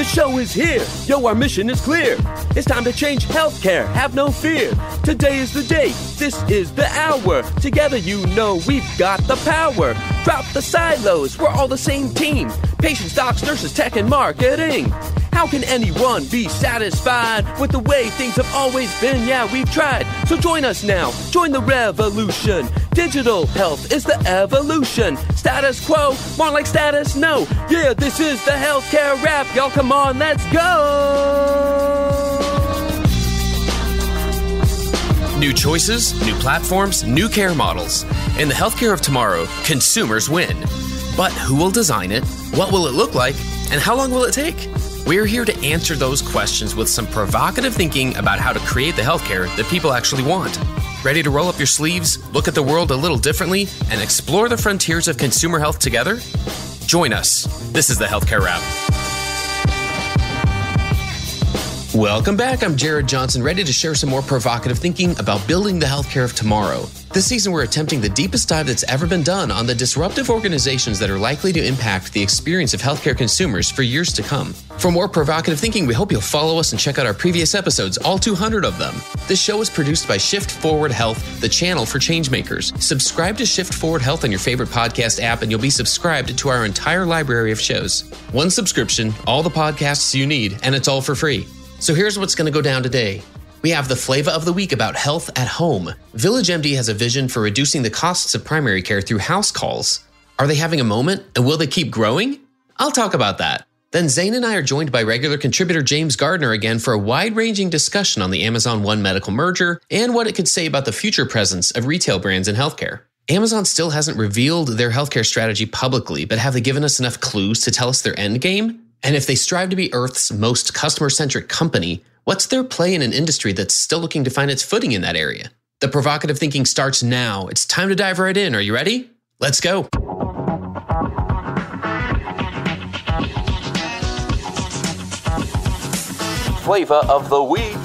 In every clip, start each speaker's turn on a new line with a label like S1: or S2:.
S1: The show is here. Yo, our mission is clear. It's time to change healthcare. Have no fear. Today is the day. This is the hour. Together, you know we've got the power. Drop the silos. We're all the same team. Patients, docs, nurses, tech, and marketing. How can anyone be satisfied with the way things have always been? Yeah, we've tried. So join us now. Join the revolution. Digital health is the evolution. Status quo, more like status no. Yeah, this is the healthcare rap. Y'all come on, let's go.
S2: New choices, new platforms, new care models. In the healthcare of tomorrow, consumers win. But who will design it? What will it look like? And how long will it take? We're here to answer those questions with some provocative thinking about how to create the healthcare that people actually want. Ready to roll up your sleeves, look at the world a little differently, and explore the frontiers of consumer health together? Join us. This is the Healthcare Wrap. Welcome back. I'm Jared Johnson, ready to share some more provocative thinking about building the healthcare of tomorrow. This season, we're attempting the deepest dive that's ever been done on the disruptive organizations that are likely to impact the experience of healthcare consumers for years to come. For more provocative thinking, we hope you'll follow us and check out our previous episodes, all 200 of them. This show is produced by Shift Forward Health, the channel for changemakers. Subscribe to Shift Forward Health on your favorite podcast app, and you'll be subscribed to our entire library of shows. One subscription, all the podcasts you need, and it's all for free. So here's what's going to go down today. We have the flavor of the week about health at home. VillageMD has a vision for reducing the costs of primary care through house calls. Are they having a moment, and will they keep growing? I'll talk about that. Then Zane and I are joined by regular contributor James Gardner again for a wide-ranging discussion on the Amazon One Medical merger and what it could say about the future presence of retail brands in healthcare. Amazon still hasn't revealed their healthcare strategy publicly, but have they given us enough clues to tell us their end game? And if they strive to be Earth's most customer-centric company, what's their play in an industry that's still looking to find its footing in that area? The provocative thinking starts now. It's time to dive right in. Are you ready? Let's go.
S1: Flavor of the week.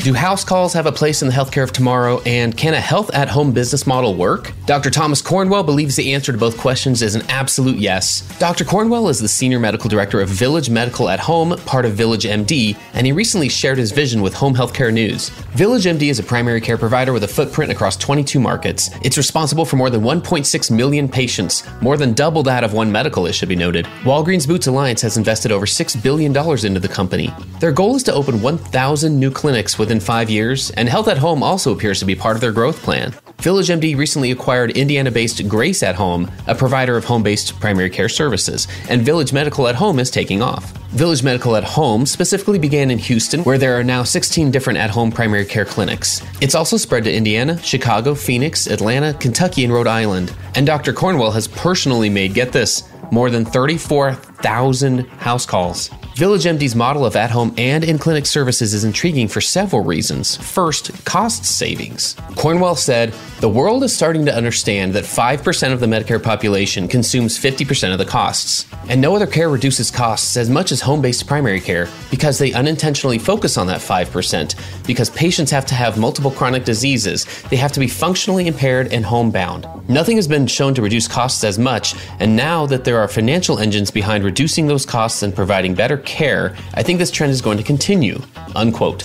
S2: Do house calls have a place in the healthcare of tomorrow, and can a health at-home business model work? Dr. Thomas Cornwell believes the answer to both questions is an absolute yes. Dr. Cornwell is the Senior Medical Director of Village Medical at Home, part of VillageMD, and he recently shared his vision with Home Healthcare News. VillageMD is a primary care provider with a footprint across 22 markets. It's responsible for more than 1.6 million patients, more than double that of One Medical, it should be noted. Walgreens Boots Alliance has invested over $6 billion into the company. Their goal is to open 1,000 new clinics within 5 years, and Health at Home also appears to be part of their growth plan. VillageMD recently acquired Indiana-based Grace at Home, a provider of home-based primary care services, and Village Medical at Home is taking off. Village Medical at Home specifically began in Houston, where there are now 16 different at-home primary care clinics. It's also spread to Indiana, Chicago, Phoenix, Atlanta, Kentucky, and Rhode Island. And Dr. Cornwell has personally made, get this, more than 34,000 house calls. VillageMD's model of at-home and in-clinic services is intriguing for several reasons. First, cost savings. Cornwell said, "The world is starting to understand that 5% of the Medicare population consumes 50% of the costs. And no other care reduces costs as much as home-based primary care because they unintentionally focus on that 5%, because patients have to have multiple chronic diseases, they have to be functionally impaired and homebound. Nothing has been shown to reduce costs as much, and now that there are financial engines behind reducing those costs and providing better care, I think this trend is going to continue." Unquote.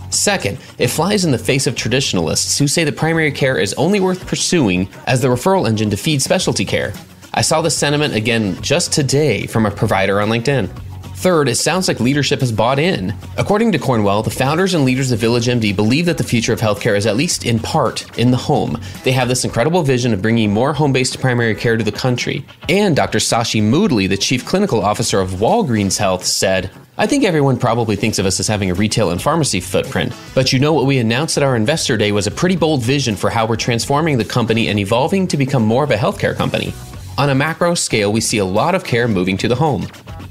S2: Second, it flies in the face of traditionalists who say that primary care is only worth pursuing as the referral engine to feed specialty care. I saw this sentiment again just today from a provider on LinkedIn. Third, it sounds like leadership has bought in. According to Cornwell, the founders and leaders of VillageMD believe that the future of healthcare is at least in part in the home. They have this incredible vision of bringing more home-based primary care to the country. And Dr. Sashi Moodley, the chief clinical officer of Walgreens Health, said, "I think everyone probably thinks of us as having a retail and pharmacy footprint. But you know what we announced at our investor day was a pretty bold vision for how we're transforming the company and evolving to become more of a healthcare company. On a macro scale, we see a lot of care moving to the home.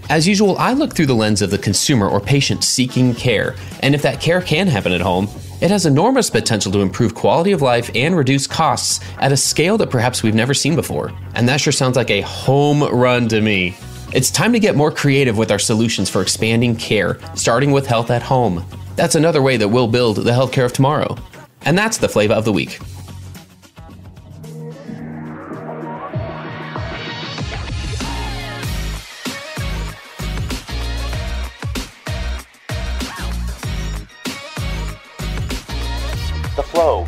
S2: As usual, I look through the lens of the consumer or patient seeking care, and if that care can happen at home, it has enormous potential to improve quality of life and reduce costs at a scale that perhaps we've never seen before. And that sure sounds like a home run to me. It's time to get more creative with our solutions for expanding care, starting with health at home. That's another way that we'll build the healthcare of tomorrow." And that's the flavor of the week.
S1: flow.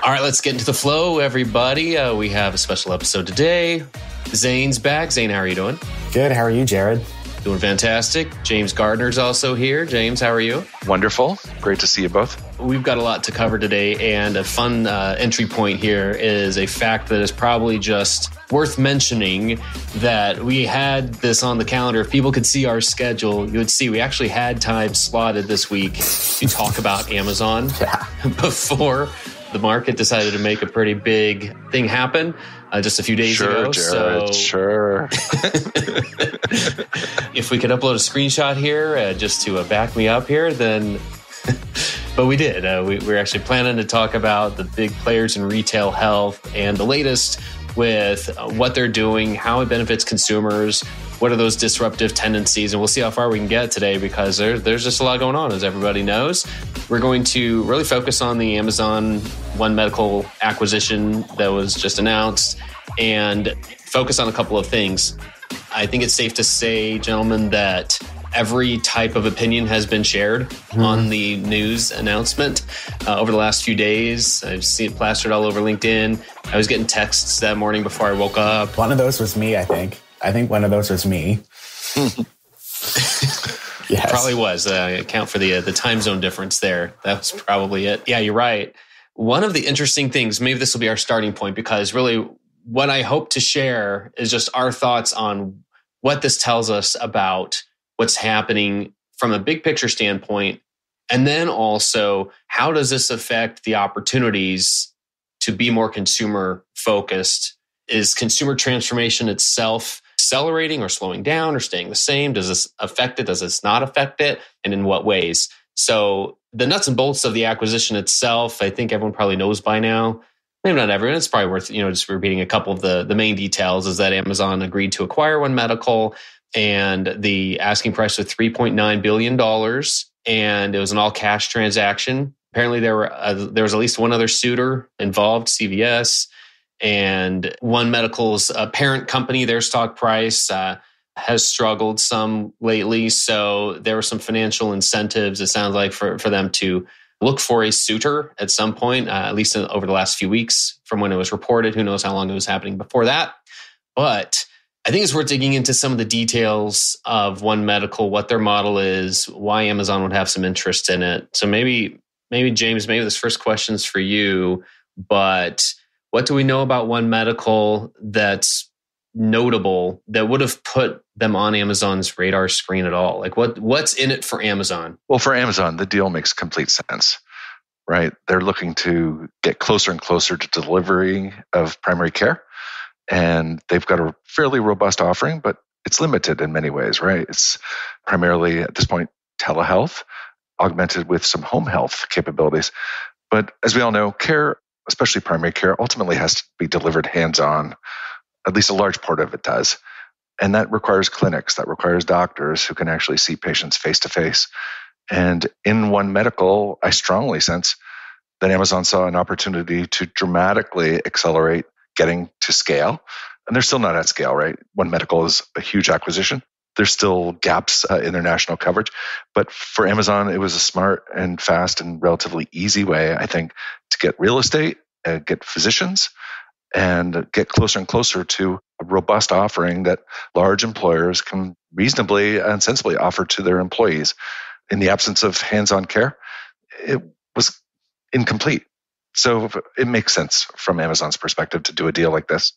S2: All right, let's get into the flow, everybody. We have a special episode today. Zane's back. Zane, how are you doing?
S3: Good. How are you, Jared?
S2: Doing fantastic. James Gardner's also here. James, how are you?
S4: Wonderful. Great to see you both.
S2: We've got a lot to cover today, and a fun entry point here is a fact that is probably just worth mentioning, that we had this on the calendar. If people could see our schedule, you would see we actually had time slotted this week to talk about Amazon before the market decided to make a pretty big thing happen just a few days ago.
S4: Jared, sure.
S2: If we could upload a screenshot here just to back me up here, then... But we did. We're actually planning to talk about the big players in retail health and the latest with what they're doing, how it benefits consumers, what are those disruptive tendencies, and we'll see how far we can get today because there's just a lot going on, as everybody knows. We're going to really focus on the Amazon One Medical acquisition that was just announced and focus on a couple of things. I think it's safe to say, gentlemen, that every type of opinion has been shared on the news announcement over the last few days. I've seen it plastered all over LinkedIn. I was getting texts that morning before I woke up.
S3: One of those was me, I think. I think one of those was me. Yes.
S2: Probably was. Account for the time zone difference there. That was probably it. Yeah, you're right. One of the interesting things, maybe this will be our starting point, because really what I hope to share is just our thoughts on what this tells us about what's happening from a big picture standpoint. And then also, how does this affect the opportunities to be more consumer focused? Is consumer transformation itself accelerating or slowing down or staying the same? Does this affect it? Does this not affect it? And in what ways? So the nuts and bolts of the acquisition itself, I think everyone probably knows by now. Maybe not everyone. It's probably worth just repeating a couple of the main details. Is that Amazon agreed to acquire One Medical, and the asking price was $3.9 billion, and it was an all-cash transaction. Apparently, there was at least one other suitor involved, CVS, and One Medical's parent company, their stock price has struggled some lately. So there were some financial incentives, it sounds like, for them to look for a suitor at some point, at least over the last few weeks from when it was reported. Who knows how long it was happening before that. But I think it's worth digging into some of the details of One Medical, what their model is, why Amazon would have some interest in it. So maybe James, maybe this first question's for you, but what do we know about One Medical that's notable that would have put them on Amazon's radar screen at all? Like what's in it for Amazon?
S4: Well, for Amazon, the deal makes complete sense, right? They're looking to get closer and closer to delivery of primary care. And they've got a fairly robust offering, but it's limited in many ways, right? It's primarily, at this point, telehealth, augmented with some home health capabilities. But as we all know, care, especially primary care, ultimately has to be delivered hands-on. At least a large part of it does. And that requires clinics, that requires doctors who can actually see patients face-to-face. And in One Medical, I strongly sense that Amazon saw an opportunity to dramatically accelerate getting to scale. And they're still not at scale, right? One Medical is a huge acquisition. There's still gaps in their national coverage. But for Amazon, it was a smart and fast and relatively easy way, I think, to get real estate, get physicians, and get closer and closer to a robust offering that large employers can reasonably and sensibly offer to their employees. In the absence of hands-on care, it was incomplete. So it makes sense from Amazon's perspective to do a deal like this.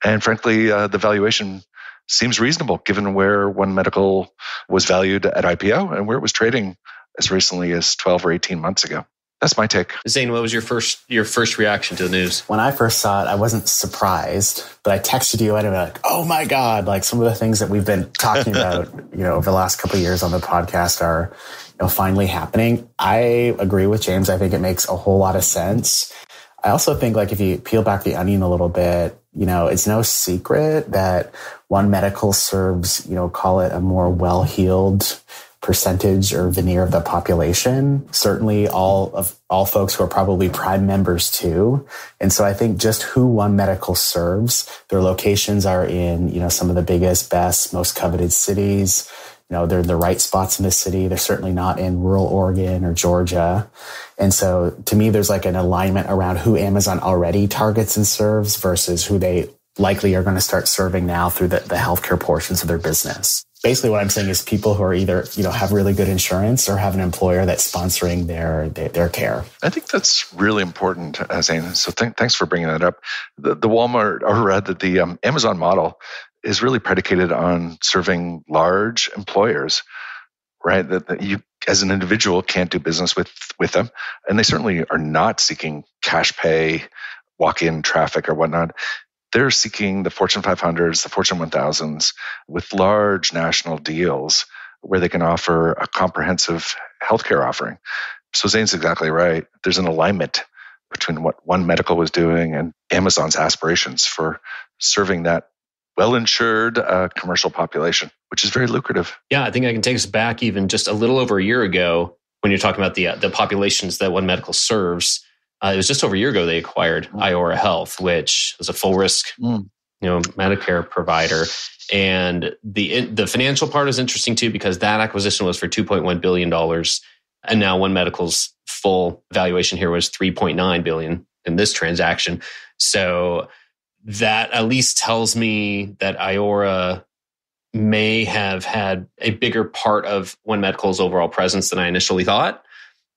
S4: And frankly, the valuation seems reasonable given where One Medical was valued at IPO and where it was trading as recently as 12 or 18 months ago. That's my take.
S2: Zane, what was your first reaction to the news?
S3: When I first saw it, I wasn't surprised, but I texted you and I was like, oh my God, like some of the things that we've been talking about, over the last couple of years on the podcast are, finally happening. I agree with James. I think it makes a whole lot of sense. I also think like if you peel back the onion a little bit, it's no secret that One Medical serves, call it a more well-heeled percentage or veneer of the population. Certainly all folks who are probably Prime members too. And so I think just who One Medical serves, their locations are in, some of the biggest, best, most coveted cities. they're in the right spots in the city. They're certainly not in rural Oregon or Georgia. And so to me, there's like an alignment around who Amazon already targets and serves versus who they likely are going to start serving now through the healthcare portions of their business. Basically what I'm saying is people who are either, have really good insurance or have an employer that's sponsoring their care.
S4: I think that's really important, Zane. So thanks for bringing that up. The Walmart, or rather the Amazon model is really predicated on serving large employers, right? That you as an individual can't do business with them. And they certainly are not seeking cash pay, walk-in traffic or whatnot. They're seeking the Fortune 500s, the Fortune 1000s with large national deals where they can offer a comprehensive healthcare offering. So Zane's exactly right. There's an alignment between what One Medical was doing and Amazon's aspirations for serving that well-insured commercial population, which is very lucrative.
S2: Yeah, I think I can take us back even just a little over a year ago when you're talking about the populations that One Medical serves. It was just over a year ago they acquired Iora Health, which is a full risk, Medicare provider. And the financial part is interesting too, because that acquisition was for $2.1 billion. And now One Medical's full valuation here was $3.9 billion in this transaction. So that at least tells me that Iora may have had a bigger part of One Medical's overall presence than I initially thought.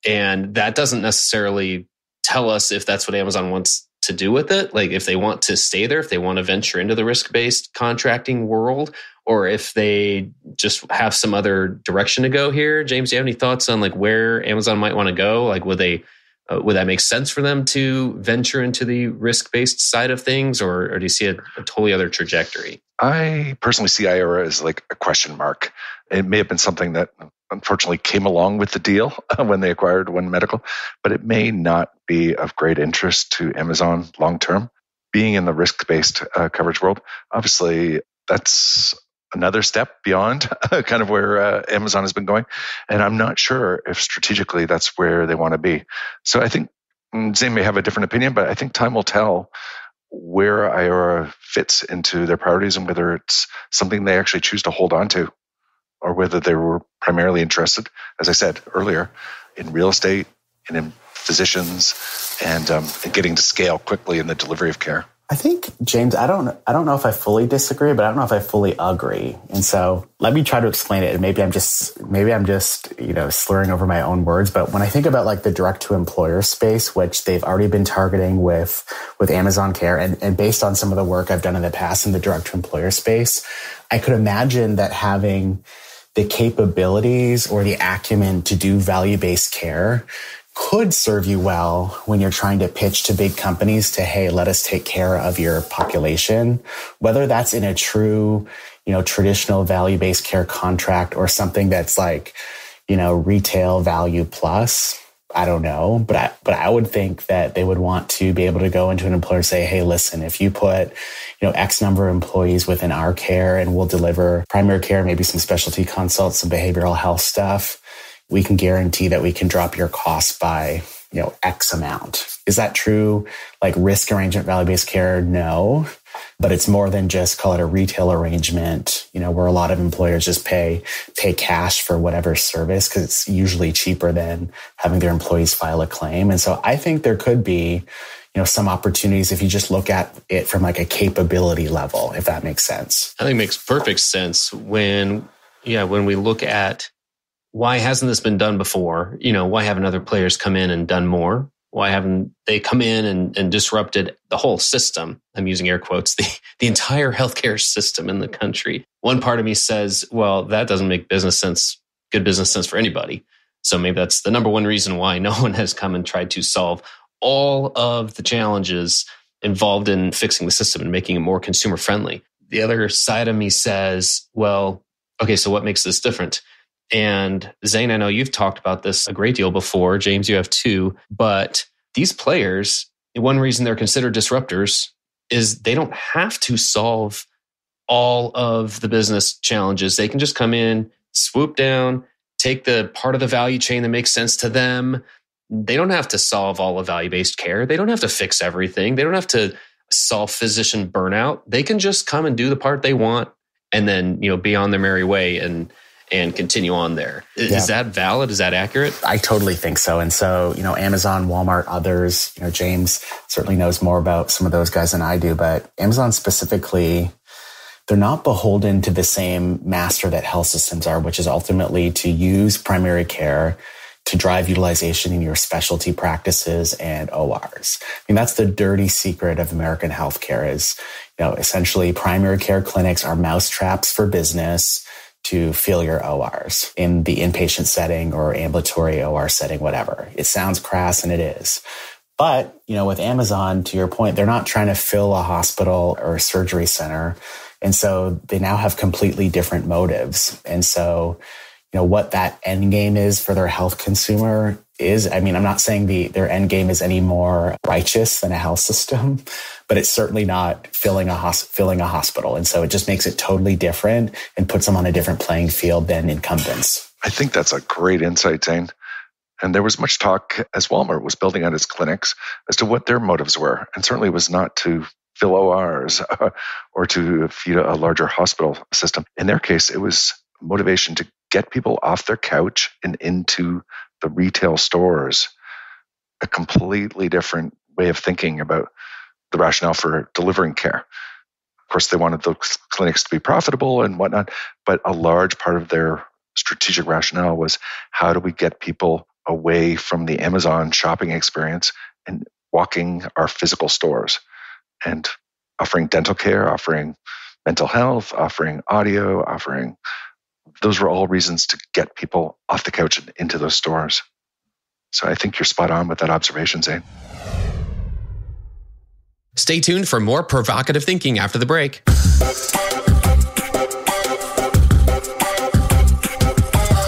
S2: And that doesn't necessarily tell us if that's what Amazon wants to do with it. Like if they want to stay there, if they want to venture into the risk-based contracting world, or if they just have some other direction to go here. James, do you have any thoughts on like where Amazon might want to go? Like would that make sense for them to venture into the risk-based side of things, or do you see a totally other trajectory?
S4: I personally see Iora as like a question mark. It may have been something that unfortunately came along with the deal when they acquired One Medical, but it may not be of great interest to Amazon long-term. Being in the risk-based coverage world, obviously that's another step beyond kind of where Amazon has been going. And I'm not sure if strategically that's where they want to be. So I think Zane may have a different opinion, but I think time will tell where Iora fits into their priorities and whether it's something they actually choose to hold on to, or whether they were primarily interested, as I said earlier, in real estate and in physicians and getting to scale quickly in the delivery of care.
S3: I think, James, I don't know if I fully disagree, but I don't know if I fully agree. And so let me try to explain it. And maybe I'm just slurring over my own words. But when I think about like the direct to employer space, which they've already been targeting with Amazon Care, and based on some of the work I've done in the past in the direct to employer space, I could imagine that having the capabilities or the acumen to do value-based care could serve you well when you're trying to pitch to big companies to, hey, let us take care of your population, whether that's in a true, traditional value-based care contract or something that's like, retail value plus. I don't know, but I would think that they would want to be able to go into an employer and say, hey, listen, if you put, X number of employees within our care and we'll deliver primary care, maybe some specialty consults, some behavioral health stuff, we can guarantee that we can drop your costs by, X amount. Is that true? Like risk arrangement, value-based care? No, but it's more than just call it a retail arrangement, where a lot of employers just pay cash for whatever service because it's usually cheaper than having their employees file a claim. And so I think there could be, some opportunities if you just look at it from like a capability level, if that makes sense.
S2: I think it makes perfect sense when we look at why hasn't this been done before? Why haven't other players come in and done more? Why haven't they come in and disrupted the whole system? I'm using air quotes, the entire healthcare system in the country. One part of me says, well, that doesn't make good business sense for anybody. So maybe that's the number one reason why no one has come and tried to solve all of the challenges involved in fixing the system and making it more consumer friendly. The other side of me says, well, okay, so what makes this different? And Zane, I know you've talked about this a great deal before. James, you have too. But these players, one reason they're considered disruptors is they don't have to solve all of the business challenges. They can just come in, swoop down, take the part of the value chain that makes sense to them. They don't have to solve all of value-based care. They don't have to fix everything. They don't have to solve physician burnout. They can just come and do the part they want and then, be on their merry way and and continue on there. Is that valid? Is that accurate?
S3: I totally think so. And so, Amazon, Walmart, others, James certainly knows more about some of those guys than I do, but Amazon specifically, they're not beholden to the same master that health systems are, which is ultimately to use primary care to drive utilization in your specialty practices and ORs. That's the dirty secret of American healthcare is, essentially primary care clinics are mousetraps for business to fill your ORs in the inpatient setting or ambulatory OR setting, whatever. It sounds crass, and it is. But, with Amazon, to your point, they're not trying to fill a hospital or a surgery center. And so they now have completely different motives. And so, what that end game is for their health consumer is, I'm not saying their end game is any more righteous than a health system, but it's certainly not filling a hospital. And so it just makes it totally different and puts them on a different playing field than incumbents.
S4: I think that's a great insight, Zane. And there was much talk as Walmart was building out its clinics as to what their motives were. And certainly it was not to fill ORs or to feed a larger hospital system. In their case, it was motivation to get people off their couch and into the retail stores. A completely different way of thinking about the rationale for delivering care. Of course, they wanted those clinics to be profitable and whatnot, but a large part of their strategic rationale was how do we get people away from the Amazon shopping experience and walking our physical stores and offering dental care, offering mental health, offering audio, those were all reasons to get people off the couch and into those stores. So I think you're spot on with that observation, Zane.
S2: Stay tuned for more provocative thinking after the break.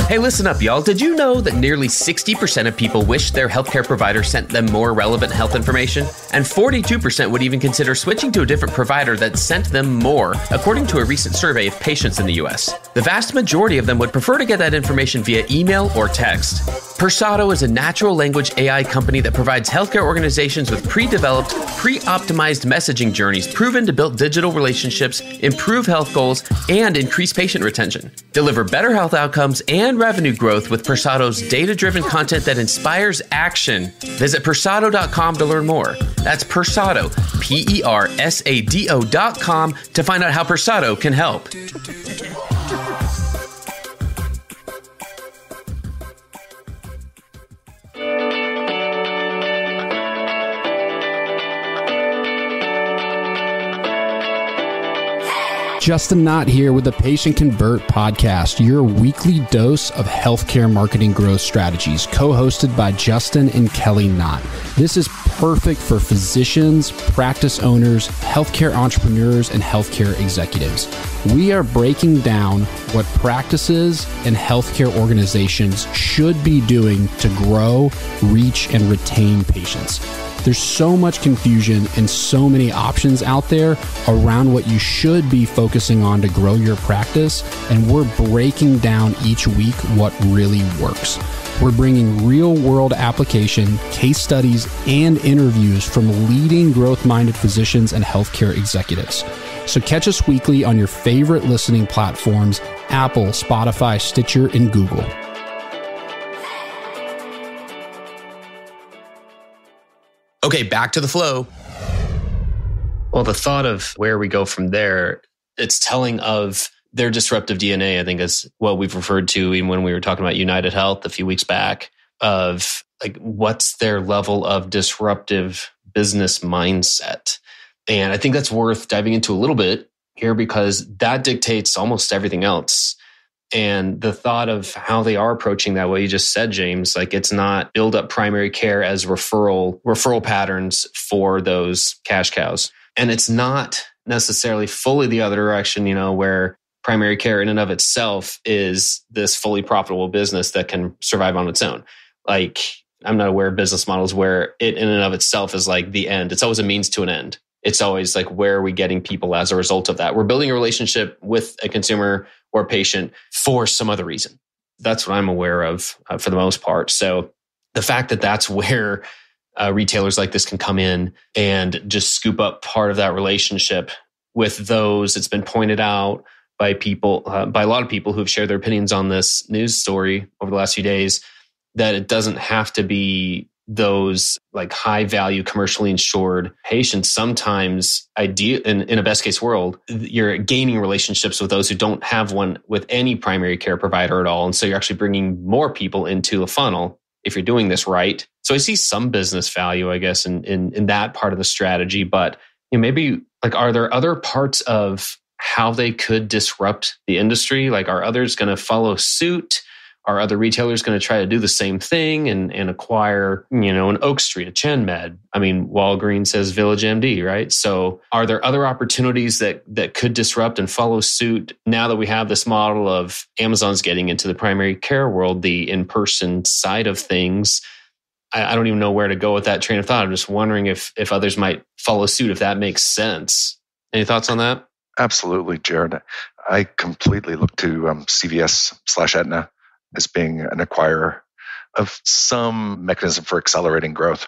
S2: Hey, listen up, y'all. Did you know that nearly 60% of people wish their healthcare provider sent them more relevant health information? And 42% would even consider switching to a different provider that sent them more, according to a recent survey of patients in the US. The vast majority of them would prefer to get that information via email or text. Persado is a natural language AI company that provides healthcare organizations with pre-developed, pre-optimized messaging journeys proven to build digital relationships, improve health goals, and increase patient retention. Deliver better health outcomes and revenue growth with Persado's data-driven content that inspires action. Visit Persado.com to learn more. That's Persado, Persado.com to find out how Persado can help.
S5: Justin Knott here with the Patient Convert podcast, your weekly dose of healthcare marketing growth strategies, co-hosted by Justin and Kelly Knott. This is perfect for physicians, practice owners, healthcare entrepreneurs, and healthcare executives. We are breaking down what practices and healthcare organizations should be doing to grow, reach, and retain patients. There's so much confusion and so many options out there around what you should be focusing on to grow your practice, and we're breaking down each week what really works. We're bringing real-world application, case studies, and interviews from leading growth-minded physicians and healthcare executives. So catch us weekly on your favorite listening platforms, Apple, Spotify, Stitcher, and Google.
S2: Okay, back to the flow. Well, the thought of where we go from there, it's telling of their disruptive DNA, I think is what we've referred to even when we were talking about United Health a few weeks back, of like what's their level of disruptive business mindset. And I think that's worth diving into a little bit here because that dictates almost everything else. And the thought of how they are approaching that, what you just said, James, like it's not build up primary care as referral patterns for those cash cows. And it's not necessarily fully the other direction, where primary care in and of itself is this fully profitable business that can survive on its own. Like I'm not aware of business models where it in and of itself is like the end. It's always a means to an end. It's always like, where are we getting people as a result of that? We're building a relationship with a consumer or patient for some other reason. That's what I'm aware of for the most part. So the fact that that's where retailers like this can come in and just scoop up part of that relationship with those, it's been pointed out by people, by a lot of people who've shared their opinions on this news story over the last few days, that it doesn't have to be those like high value commercially insured patients. Sometimes in a best case world, you're gaining relationships with those who don't have one with any primary care provider at all. And so you're actually bringing more people into a funnel if you're doing this right. So I see some business value, I guess, in that part of the strategy. But maybe like, are there other parts of how they could disrupt the industry? Like, are others going to follow suit? Are other retailers going to try to do the same thing and acquire, an Oak Street, a ChenMed? I mean, Walgreens says Village MD, right? So are there other opportunities that could disrupt and follow suit now that we have this model of Amazon's getting into the primary care world, the in-person side of things? I don't even know where to go with that train of thought. I'm just wondering if others might follow suit, if that makes sense. Any thoughts on that?
S4: Absolutely, Jared. I completely look to CVS/Aetna as being an acquirer of some mechanism for accelerating growth,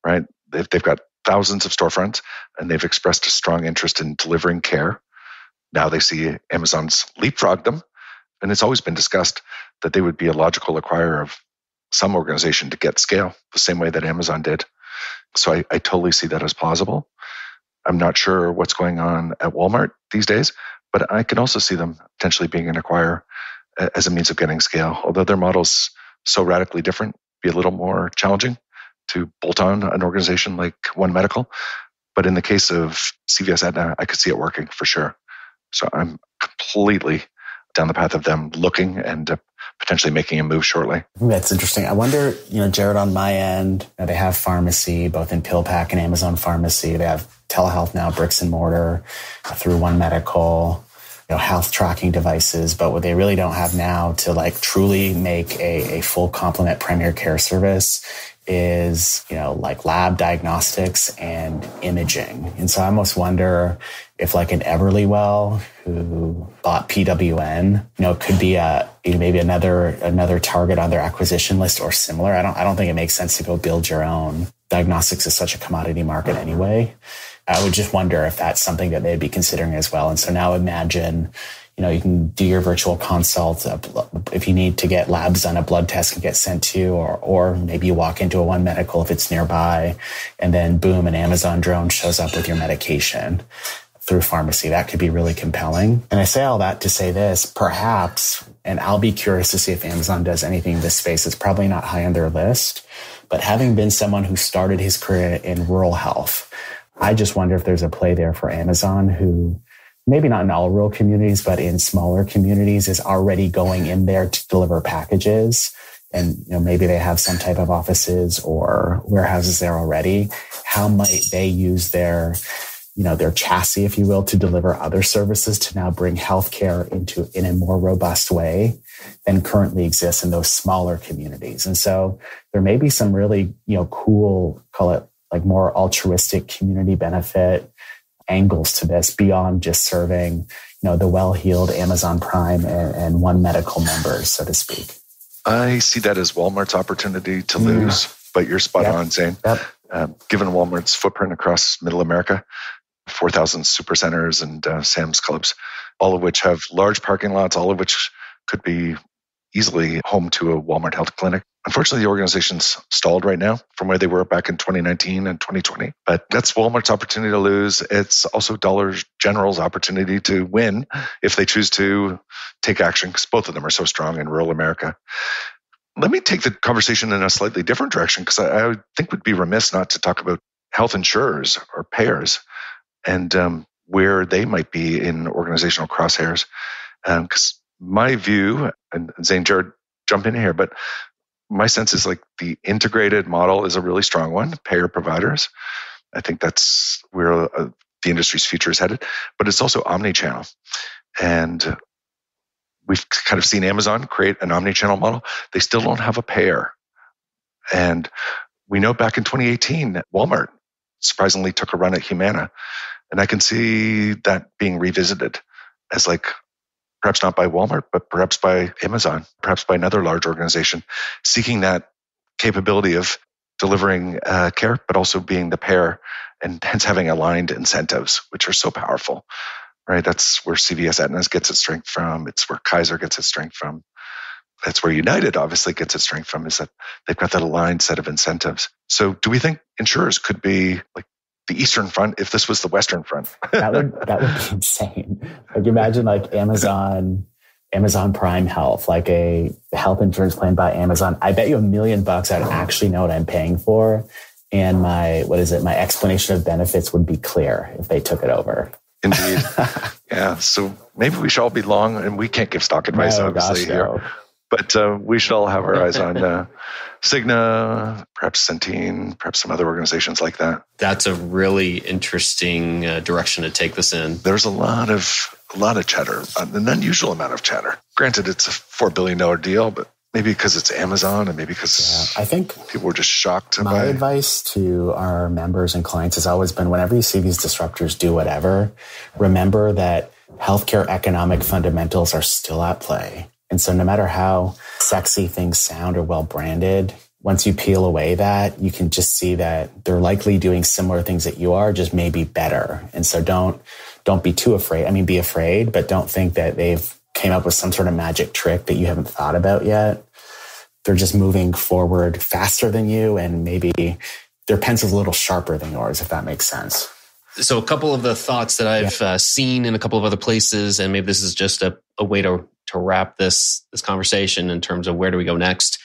S4: right? They've got thousands of storefronts and they've expressed a strong interest in delivering care. Now they see Amazon's leapfrog them. And it's always been discussed that they would be a logical acquirer of some organization to get scale the same way that Amazon did. So I totally see that as plausible. I'm not sure what's going on at Walmart these days, but I can also see them potentially being an acquirer as a means of getting scale, although their model's so radically different, be a little more challenging to bolt on an organization like One Medical. But in the case of CVS Aetna, I could see it working for sure. So I'm completely down the path of them looking and potentially making a move shortly.
S3: That's interesting. I wonder, Jared, on my end, they have pharmacy, both in PillPack and Amazon Pharmacy. They have telehealth now, bricks and mortar through One Medical. Health tracking devices, but what they really don't have now to like truly make a full complement primary care service is, like lab diagnostics and imaging. And so I almost wonder if like an Everlywell who bought PWN, could be maybe another target on their acquisition list or similar. I don't think it makes sense to go build your own. Diagnostics is such a commodity market anyway. I would just wonder if that's something that they'd be considering as well. And so now imagine, you can do your virtual consult. If you need to get labs done, a blood test can get sent to you, or maybe you walk into a One Medical if it's nearby, and then boom, an Amazon drone shows up with your medication through pharmacy. That could be really compelling. And I say all that to say this, perhaps, and I'll be curious to see if Amazon does anything in this space. It's probably not high on their list, but having been someone who started his career in rural health, I just wonder if there's a play there for Amazon who, maybe not in all rural communities, but in smaller communities, is already going in there to deliver packages. And maybe they have some type of offices or warehouses there already. How might they use their chassis, if you will, to deliver other services to now bring healthcare in a more robust way than currently exists in those smaller communities? And so there may be some really, cool, call it like more altruistic community benefit angles to this beyond just serving, the well-heeled Amazon Prime and One Medical members, so to speak.
S4: I see that as Walmart's opportunity to lose, but you're spot on, Zane.
S3: Yep.
S4: Given Walmart's footprint across Middle America, 4,000 supercenters and Sam's Clubs, all of which have large parking lots, all of which could be easily home to a Walmart health clinic. Unfortunately, the organization's stalled right now from where they were back in 2019 and 2020. But that's Walmart's opportunity to lose. It's also Dollar General's opportunity to win if they choose to take action, because both of them are so strong in rural America. Let me take the conversation in a slightly different direction, because I think we'd be remiss not to talk about health insurers or payers and where they might be in organizational crosshairs. Because my view, and Zane, Jared, jump in here, but my sense is like the integrated model is a really strong one, payer providers. I think that's where the industry's future is headed, but it's also omni-channel. And we've kind of seen Amazon create an omni-channel model. They still don't have a payer. And we know back in 2018, Walmart surprisingly took a run at Humana. And I can see that being revisited as like, perhaps not by Walmart, but perhaps by Amazon, perhaps by another large organization, seeking that capability of delivering care, but also being the payer and hence having aligned incentives, which are so powerful, right? That's where CVS Aetna gets its strength from. It's where Kaiser gets its strength from. That's where United obviously gets its strength from, is that they've got that aligned set of incentives. So do we think insurers could be like the Eastern Front if this was the Western Front?
S3: that would be insane. Like imagine like Amazon Prime Health, like a health insurance plan by Amazon. I bet you $1 million I'd actually know what I'm paying for. And my explanation of benefits would be clear if they took it over.
S4: Indeed. Yeah. So maybe we should all be long, and we can't give stock advice, obviously, here. But we should all have our eyes on Cigna, perhaps Centene, perhaps some other organizations like that.
S2: That's a really interesting direction to take this in.
S4: There's a lot of chatter, an unusual amount of chatter. Granted, it's a $4 billion deal, but maybe because it's Amazon and maybe because
S3: I think
S4: people were just shocked.
S3: My advice to our members and clients has always been, whenever you see these disruptors do whatever, remember that healthcare economic fundamentals are still at play. And so no matter how sexy things sound or well branded, once you peel away that, you can just see that they're likely doing similar things that you are, just maybe better. And so don't be too afraid. I mean, be afraid, but don't think that they've came up with some sort of magic trick that you haven't thought about yet. They're just moving forward faster than you, and maybe their pencil's a little sharper than yours, if that makes sense.
S2: So a couple of the thoughts that I've seen in a couple of other places, and maybe this is just a way to wrap this conversation in terms of where do we go next.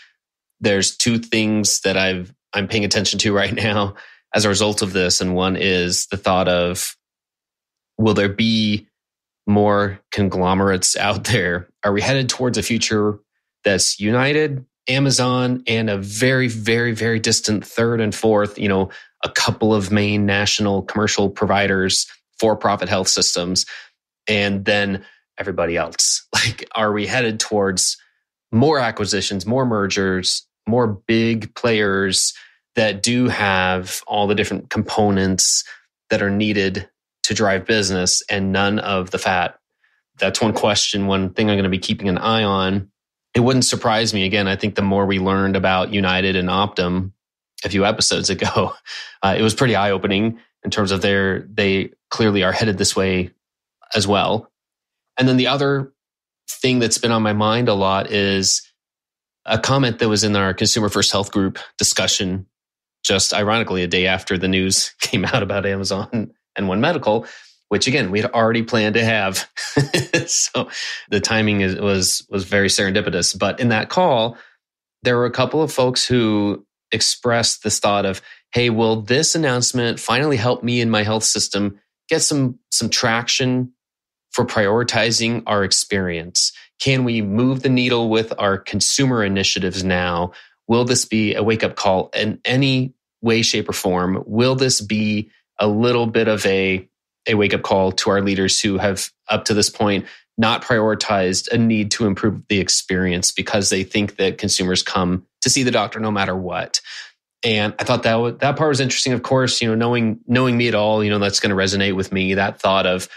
S2: There's two things that I'm paying attention to right now as a result of this. And one is the thought of, will there be more conglomerates out there? Are we headed towards a future that's United, Amazon, and a very, very, very distant third and fourth, a couple of main national commercial providers, for-profit health systems, and then everybody else? Like, are we headed towards more acquisitions, more mergers, more big players that do have all the different components that are needed to drive business and none of the fat? That's one question, one thing I'm going to be keeping an eye on. It wouldn't surprise me. Again, I think the more we learned about United and Optum a few episodes ago, it was pretty eye-opening in terms of they clearly are headed this way as well. And then the other thing that's been on my mind a lot is a comment that was in our Consumer First Health Group discussion, just ironically a day after the news came out about Amazon and One Medical, which again, we had already planned to have. So the timing was very serendipitous. But in that call, there were a couple of folks who expressed this thought of, hey, will this announcement finally help me in my health system get some traction for prioritizing our experience? Can we move the needle with our consumer initiatives now? Will this be a wake-up call in any way, shape, or form? Will this be a little bit of a wake-up call to our leaders who have, up to this point, not prioritized a need to improve the experience because they think that consumers come to see the doctor no matter what? And I thought that part was interesting. Of course, knowing me at all, that's going to resonate with me. That thought of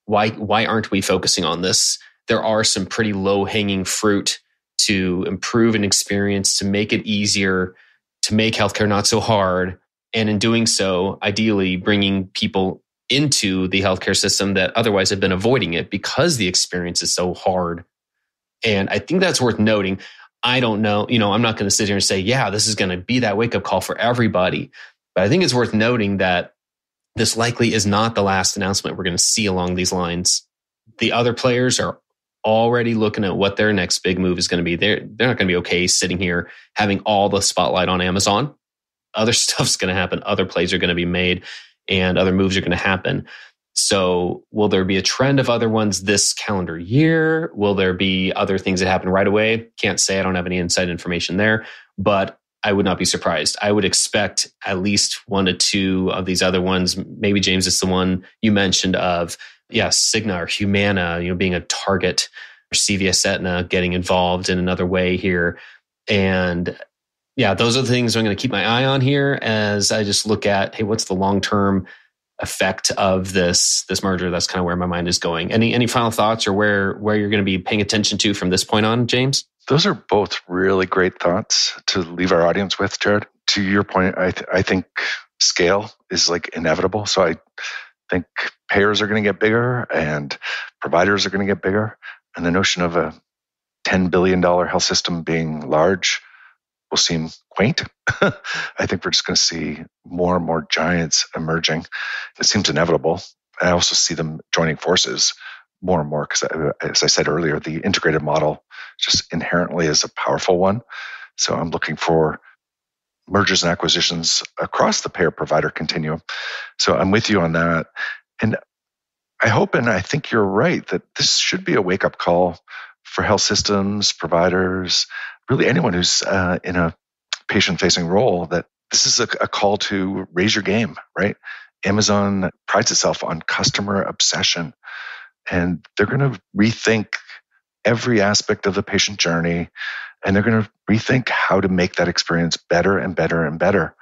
S2: why aren't we focusing on this? There are some pretty low-hanging fruit to improve an experience, to make it easier, to make healthcare not so hard. And in doing so, ideally bringing people into the healthcare system that otherwise have been avoiding it because the experience is so hard. And I think that's worth noting. I don't know, I'm not going to sit here and say, yeah, this is going to be that wake-up call for everybody. But I think it's worth noting that this likely is not the last announcement we're going to see along these lines. The other players are already looking at what their next big move is going to be. They're not going to be okay sitting here having all the spotlight on Amazon. Other stuff's going to happen. Other plays are going to be made and other moves are going to happen. So will there be a trend of other ones this calendar year? Will there be other things that happen right away? Can't say. I don't have any inside information there, but I would not be surprised. I would expect at least one to two of these other ones. Maybe, James, it's the one you mentioned of, Cigna or Humana, being a target, or CVS Aetna getting involved in another way here. And those are the things I'm going to keep my eye on here as I just look at, hey, what's the long-term effect of this merger? That's kind of where my mind is going. Any final thoughts or where you're going to be paying attention to from this point on, James?
S4: Those are both really great thoughts to leave our audience with, Jared. To your point, I think scale is like inevitable. So I think payers are going to get bigger and providers are going to get bigger. And the notion of a $10 billion health system being large will seem quaint. I think we're just going to see more and more giants emerging. It seems inevitable. I also see them joining forces more and more because, as I said earlier, the integrated model just inherently is a powerful one. So I'm looking for mergers and acquisitions across the payer-provider continuum. So I'm with you on that. And I hope and I think you're right that this should be a wake-up call for health systems, providers, really anyone who's in a patient-facing role, that this is a call to raise your game, right? Amazon prides itself on customer obsession, and they're going to rethink every aspect of the patient journey, and they're going to rethink how to make that experience better and better and better.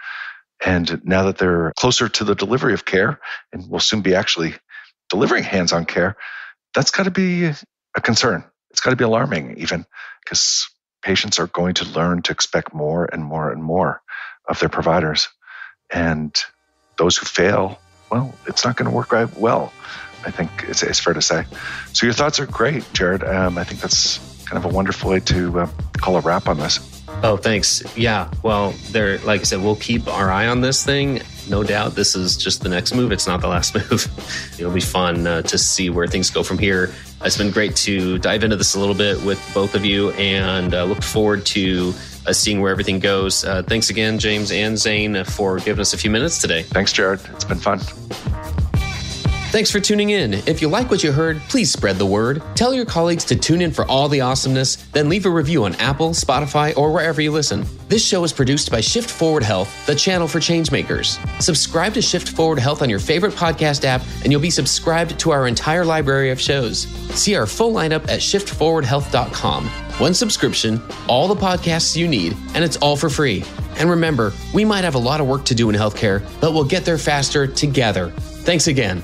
S4: And now that they're closer to the delivery of care, and will soon be actually delivering hands-on care, that's got to be a concern. It's got to be alarming even, because patients are going to learn to expect more and more and more of their providers. And those who fail, well, it's not going to work out well. I think it's fair to say. So your thoughts are great, Jared. I think that's kind of a wonderful way to call a wrap on this.
S2: Oh, thanks. Yeah. Well, like I said, we'll keep our eye on this thing. No doubt this is just the next move. It's not the last move. It'll be fun to see where things go from here. It's been great to dive into this a little bit with both of you, and look forward to seeing where everything goes. Thanks again, James and Zane, for giving us a few minutes today.
S4: Thanks, Jared. It's been fun.
S2: Thanks for tuning in. If you like what you heard, please spread the word. Tell your colleagues to tune in for all the awesomeness, then leave a review on Apple, Spotify, or wherever you listen. This show is produced by Shift Forward Health, the channel for changemakers. Subscribe to Shift Forward Health on your favorite podcast app, and you'll be subscribed to our entire library of shows. See our full lineup at shiftforwardhealth.com. One subscription, all the podcasts you need, and it's all for free. And remember, we might have a lot of work to do in healthcare, but we'll get there faster together. Thanks again.